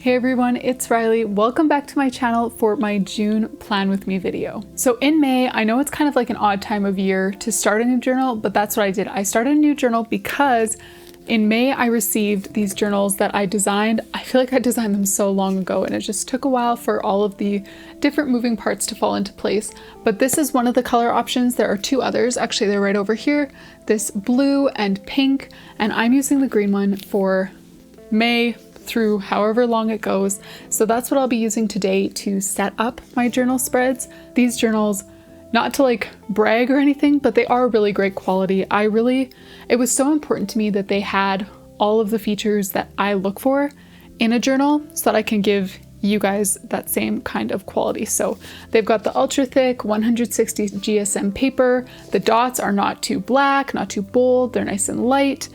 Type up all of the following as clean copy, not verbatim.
Hey everyone, it's Rylee. Welcome back to my channel for my June Plan With Me video. So in May, I know it's kind of like an odd time of year to start a new journal, but that's what I did. I started a new journal because in May I received these journals that I designed. I feel like I designed them so long ago and it just took a while for all of the different moving parts to fall into place. But this is one of the color options. There are two others. Actually, they're right over here. This blue and pink, and I'm using the green one for May through however long it goes. So that's what I'll be using today to set up my journal spreads. These journals, not to like brag or anything, but they are really great quality. It was so important to me that they had all of the features that I look for in a journal so that I can give you guys that same kind of quality. So they've got the ultra thick 160 GSM paper. The dots are not too black, not too bold. They're nice and light.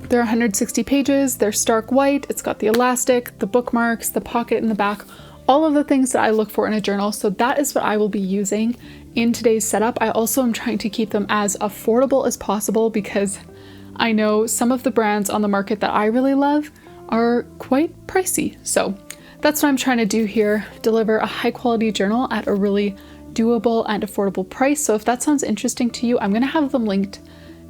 They're 160 pages, they're stark white, it's got the elastic, the bookmarks, the pocket in the back, all of the things that I look for in a journal. So that is what I will be using in today's setup. I also am trying to keep them as affordable as possible because I know some of the brands on the market that I really love are quite pricey. So that's what I'm trying to do here, deliver a high quality journal at a really doable and affordable price. So if that sounds interesting to you, I'm gonna have them linked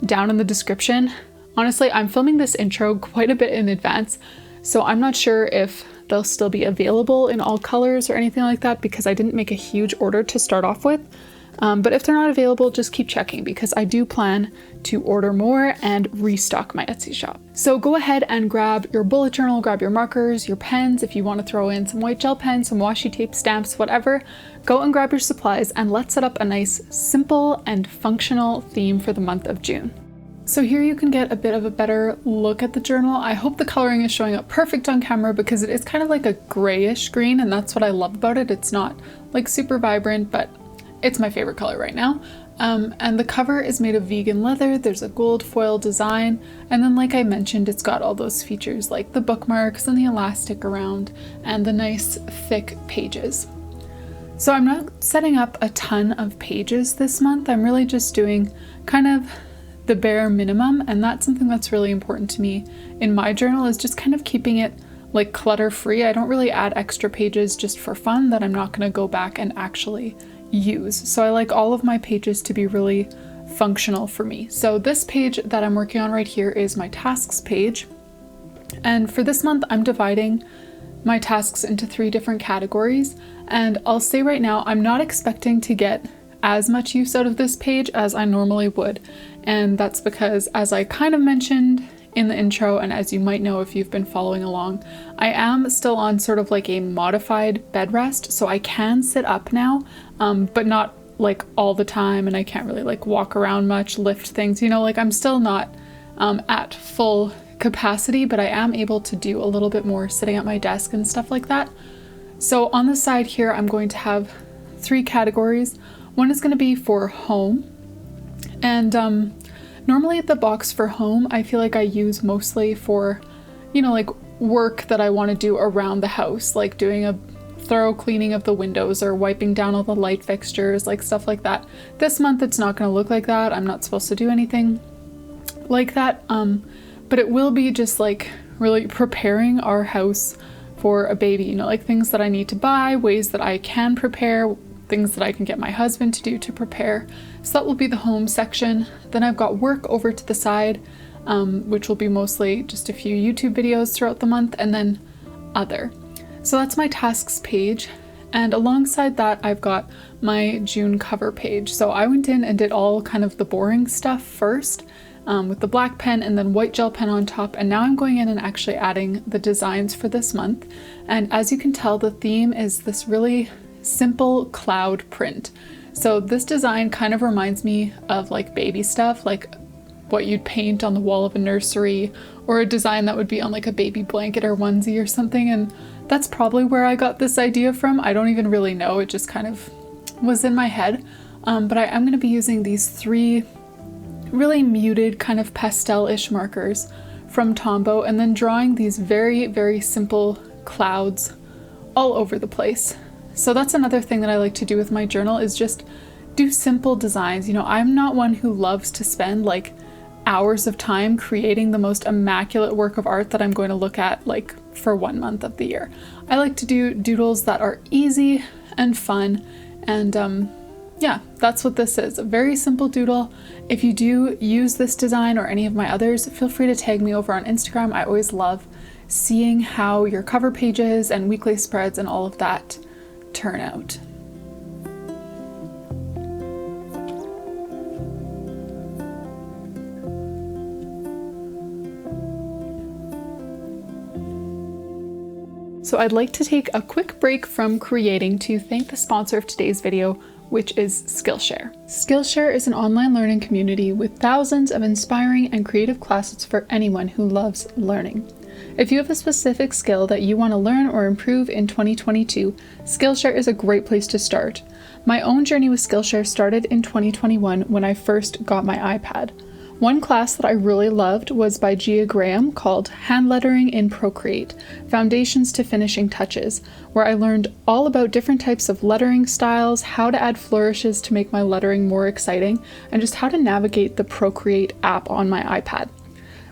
down in the description. Honestly, I'm filming this intro quite a bit in advance, so I'm not sure if they'll still be available in all colors or anything like that because I didn't make a huge order to start off with. But if they're not available, just keep checking because I do plan to order more and restock my Etsy shop. So go ahead and grab your bullet journal, grab your markers, your pens, if you want to throw in some white gel pens, some washi tape, stamps, whatever. Go and grab your supplies and let's set up a nice, simple and functional theme for the month of June. So here you can get a bit of a better look at the journal. I hope the coloring is showing up perfect on camera because it is kind of like a grayish green, and that's what I love about it. It's not like super vibrant, but it's my favorite color right now. And the cover is made of vegan leather. There's a gold foil design. And then like I mentioned, it's got all those features like the bookmarks and the elastic around and the nice thick pages. So I'm not setting up a ton of pages this month. I'm really just doing kind of the bare minimum, and that's something that's really important to me in my journal, is just kind of keeping it like clutter free. I don't really add extra pages just for fun that I'm not going to go back and actually use. So I like all of my pages to be really functional for me. So this page that I'm working on right here is my tasks page, and for this month I'm dividing my tasks into 3 different categories, and I'll say right now I'm not expecting to get as much use out of this page as I normally would. And that's because, as I kind of mentioned in the intro, and as you might know if you've been following along, I am still on sort of like a modified bed rest. So I can sit up now, but not like all the time. And I can't really like walk around much, lift things, you know, like I'm still not at full capacity, but I am able to do a little bit more sitting at my desk and stuff like that. So on the side here, I'm going to have 3 categories. One is going to be for home, and normally the box for home I feel like I use mostly for, you know, like work that I want to do around the house, like doing a thorough cleaning of the windows or wiping down all the light fixtures, like stuff like that. This month it's not going to look like that. I'm not supposed to do anything like that, but it will be just like really preparing our house for a baby, you know, like things that I need to buy, ways that I can prepare, things that I can get my husband to do to prepare. So that will be the home section. Then I've got work over to the side, which will be mostly just a few YouTube videos throughout the month, and then other. So that's my tasks page. And alongside that, I've got my June cover page. So I went in and did all kind of the boring stuff first, with the black pen and then white gel pen on top. And now I'm going in and actually adding the designs for this month. And as you can tell, the theme is this really simple cloud print. So this design kind of reminds me of like baby stuff, like what you'd paint on the wall of a nursery, or a design that would be on like a baby blanket or onesie or something. And that's probably where I got this idea from. I don't even really know, it just kind of was in my head. But I am going to be using these 3 really muted kind of pastel-ish markers from Tombow, and then drawing these very, very simple clouds all over the place. So that's another thing that I like to do with my journal, is just do simple designs. You know, I'm not one who loves to spend like hours of time creating the most immaculate work of art that I'm going to look at like for 1 month of the year. I like to do doodles that are easy and fun, and yeah, that's what this is. A very simple doodle. If you do use this design or any of my others, feel free to tag me over on Instagram. I always love seeing how your cover pages and weekly spreads and all of that turn out. So I'd like to take a quick break from creating to thank the sponsor of today's video, which is Skillshare. Skillshare is an online learning community with thousands of inspiring and creative classes for anyone who loves learning. If you have a specific skill that you want to learn or improve in 2022, Skillshare is a great place to start. My own journey with Skillshare started in 2021 when I first got my iPad. One class that I really loved was by Gia Graham called Hand Lettering in Procreate, Foundations to Finishing Touches, where I learned all about different types of lettering styles, how to add flourishes to make my lettering more exciting, and just how to navigate the Procreate app on my iPad.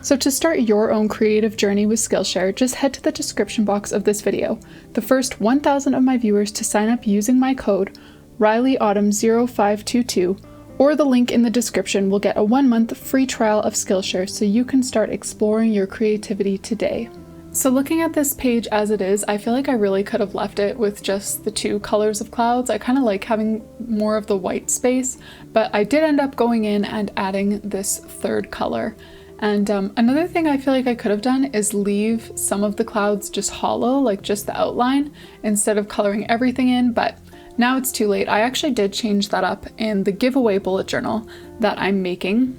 So to start your own creative journey with Skillshare, just head to the description box of this video. The first 1,000 of my viewers to sign up using my code RyleeAutumn0522 or the link in the description will get a 1-month free trial of Skillshare so you can start exploring your creativity today. So looking at this page as it is, I feel like I really could have left it with just the 2 colors of clouds. I kind of like having more of the white space, but I did end up going in and adding this 3rd color. And another thing I feel like I could have done is leave some of the clouds just hollow, like just the outline, instead of coloring everything in, but now it's too late. I actually did change that up in the giveaway bullet journal that I'm making.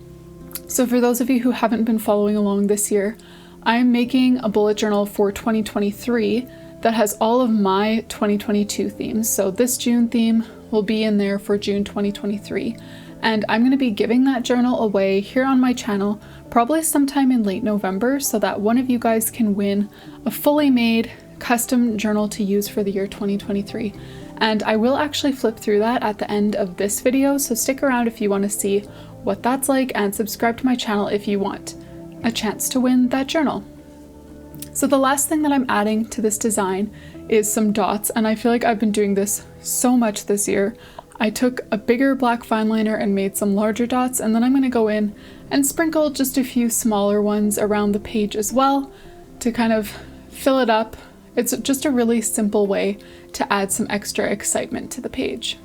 So for those of you who haven't been following along this year, I'm making a bullet journal for 2023 that has all of my 2022 themes. So this June theme will be in there for June 2023. And I'm going to be giving that journal away here on my channel, probably sometime in late November, so that one of you guys can win a fully made custom journal to use for the year 2023. And I will actually flip through that at the end of this video, so stick around if you want to see what that's like, and subscribe to my channel if you want a chance to win that journal. So the last thing that I'm adding to this design is some dots, and I feel like I've been doing this so much this year. I took a bigger black fine liner and made some larger dots, and then I'm going to go in and sprinkle just a few smaller ones around the page as well to kind of fill it up. It's just a really simple way to add some extra excitement to the page.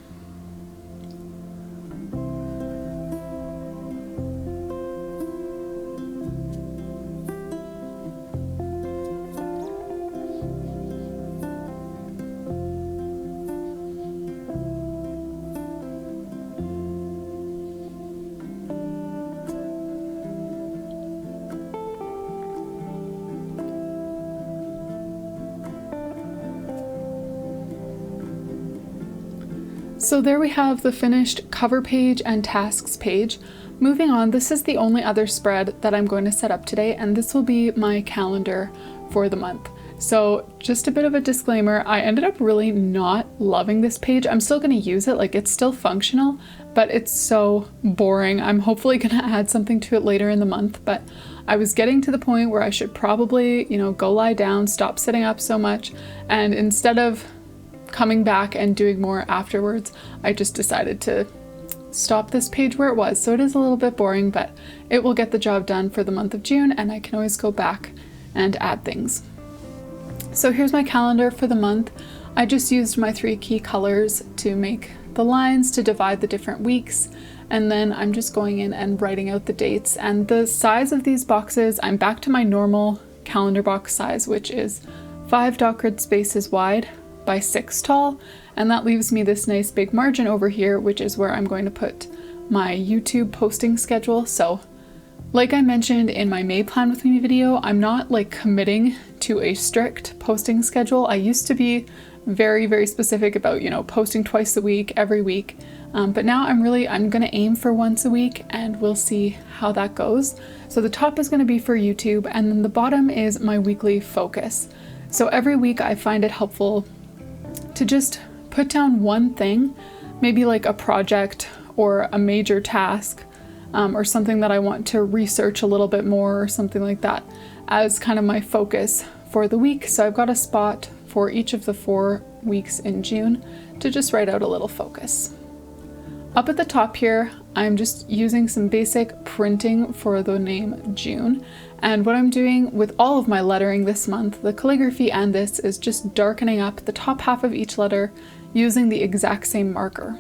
So there we have the finished cover page and tasks page. Moving on, this is the only other spread that I'm going to set up today, and this will be my calendar for the month. So just a bit of a disclaimer, I ended up really not loving this page. I'm still going to use it, like it's still functional, but it's so boring. I'm hopefully going to add something to it later in the month, but I was getting to the point where I should probably, go lie down, stop sitting up so much, and instead of coming back and doing more afterwards, I just decided to stop this page where it was. So it is a little bit boring, but it will get the job done for the month of June, and I can always go back and add things. So here's my calendar for the month. I just used my 3 key colors to make the lines to divide the different weeks, and then I'm just going in and writing out the dates. And the size of these boxes, I'm back to my normal calendar box size, which is 5 dot grid spaces wide by 6 tall, and that leaves me this nice big margin over here, which is where I'm going to put my YouTube posting schedule. So like I mentioned in my May Plan With Me video, I'm not like committing to a strict posting schedule. I used to be very, very specific about, posting twice a week, every week. But now I'm going to aim for once a week, and we'll see how that goes. So the top is going to be for YouTube, and then the bottom is my weekly focus. So every week I find it helpful to just put down one thing, maybe like a project or a major task, or something that I want to research a little bit more or something like that, as kind of my focus for the week. So I've got a spot for each of the 4 weeks in June to just write out a little focus. Up at the top here, I'm just using some basic printing for the name June. And what I'm doing with all of my lettering this month, the calligraphy and this, is just darkening up the top half of each letter using the exact same marker.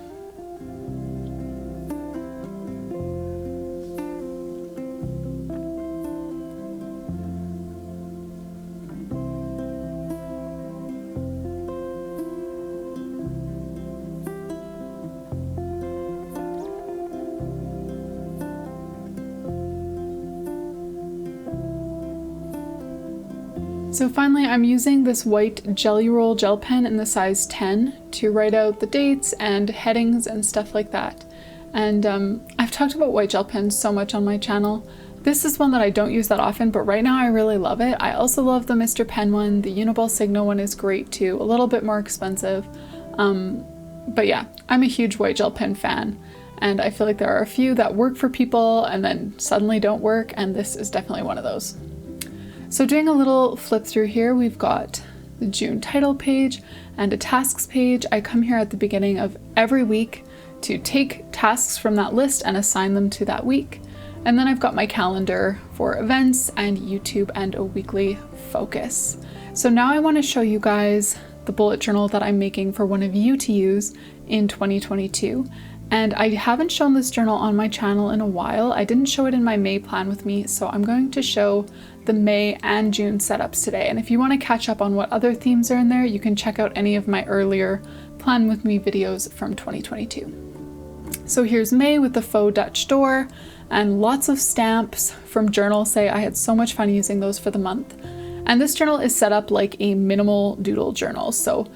So finally, I'm using this white Jelly Roll gel pen in the size 10 to write out the dates and headings and stuff like that. And I've talked about white gel pens so much on my channel. This is one that I don't use that often, but right now I really love it. I also love the Mr. Pen one. The Uniball Signo one is great too, a little bit more expensive. But yeah, I'm a huge white gel pen fan. And I feel like there are a few that work for people and then suddenly don't work, and this is definitely one of those. So doing a little flip through here, we've got the June title page and a tasks page. I come here at the beginning of every week to take tasks from that list and assign them to that week. And then I've got my calendar for events and YouTube and a weekly focus. So now I want to show you guys the bullet journal that I'm making for one of you to use in 2022. And I haven't shown this journal on my channel in a while. I didn't show it in my May plan with me, so I'm going to show the May and June setups today. And if you want to catch up on what other themes are in there, you can check out any of my earlier plan with me videos from 2022. So here's May with the faux Dutch door and lots of stamps from Journal Say. I had so much fun using those for the month. And this journal is set up like a minimal doodle journal. So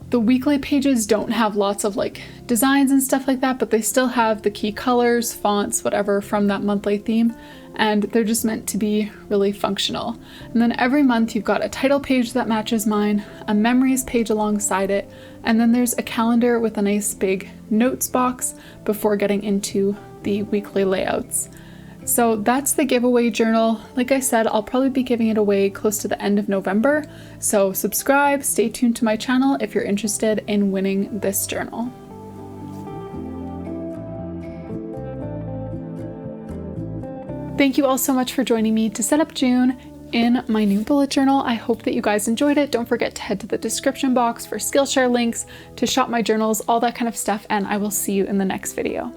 the weekly pages don't have lots of like designs and stuff like that, but they still have the key colors, fonts, whatever from that monthly theme, and they're just meant to be really functional. And then every month you've got a title page that matches mine, a memories page alongside it, and then there's a calendar with a nice big notes box before getting into the weekly layouts. So that's the giveaway journal. Like I said, I'll probably be giving it away close to the end of November. So subscribe, stay tuned to my channel if you're interested in winning this journal. Thank you all so much for joining me to set up June in my new bullet journal. I hope that you guys enjoyed it. Don't forget to head to the description box for Skillshare links, to shop my journals, all that kind of stuff, and I will see you in the next video.